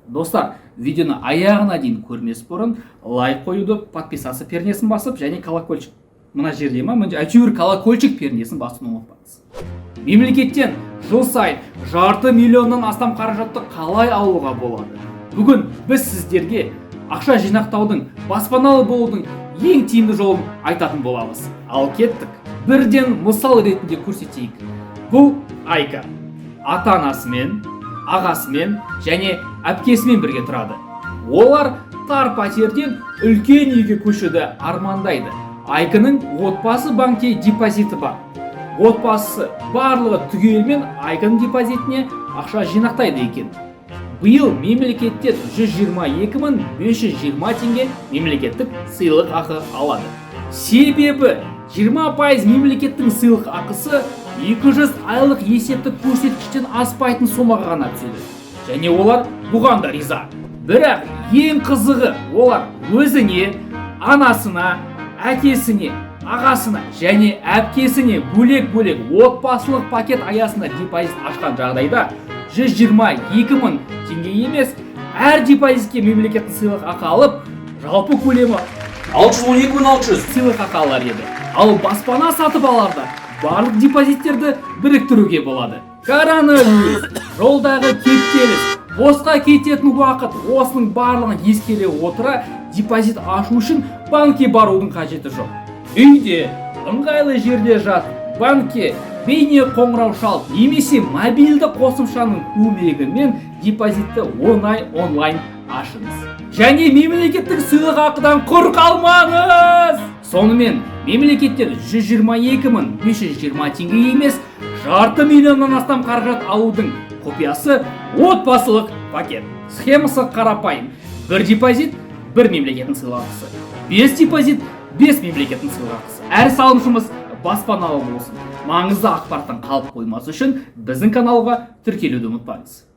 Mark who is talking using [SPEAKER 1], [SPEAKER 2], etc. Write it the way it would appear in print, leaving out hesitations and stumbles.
[SPEAKER 1] Достар, видеоны аяғына дейін көрмес бұрын лайк қоюды, подписаться пернесін басып, және колокольчик. Мына жерде әйтеуір колокольчик пернесін басуды ұмытпаңыз. Мемлекеттен жыл сайын жарты миллионнан астам қаражатты қалай алуға болады? Бүгін біз сіздерге ақша жинақтаудың, баспаналы болудың ең тиімді жолын айтатын боламыз. Ал кеттік. Бірден мысал ретінде көрсетейік. Бұл Айка ата-анасымен, ағасымен және әпкесімен бірге тұрады. Олар тар пәтерден үлкен үйге көшуді армандайды. Айканың отбасы банкте депозиті бар. Отбасы барлығы түгелмен Айканың депозитіне ақша жинақтайды екен. Биыл мемлекеттен 122.520 теңге мемлекеттік сыйлық ақы алады. Себебі 20% мемлекеттің сыйлық ақысы 200 айлық есептік көрсеткіштен аспайтын сомаға ғана түседі. Және олар бұған да риза. Бірақ ең қызығы, олар өзіне, анасына, әкесіне, ағасына және әпкесіне бөлек-бөлек отбасылық пакет аясында депозит ашқан жағдайда 122.000 теңге емес, әр депозитке мемлекеттің сыйлық ақы алып, жалпы көлемі 612.600 сыйлық ақы алар еді. Ал баспана сатып аларда барлық депозиттерді біріктіруге болады. Коронавирус, жолдағы кептеліс, босқа кететін уақыт, осының барлығын ескере отыра депозит ашу үшін банкке барудың қажеті жоқ. Үйде, ыңғайлы жерде жат, банкке бейне қоңырау шалып, немесе мобильді қосымшаның көмегімен депозитті онлайн ашыңыз. Және мемлекеттік сыйлық ақыдан құр қалмаңыз! Сонымен мемлекеттен 122.520 теңге емес, жарты миллионнан астам қаражат алудың құпиясы отбасылық пакет. Схемасы қарапайым. Бір депозит, бір мемлекеттің сыйлық ақысы. 5 депозит, 5 мемлекеттің сыйлық ақысы. Әр салымшымыз баспаналы болсын. Маңызды ақпараттан қалып қоймас үшін біздің каналға тіркелуді ұмытпаңыз.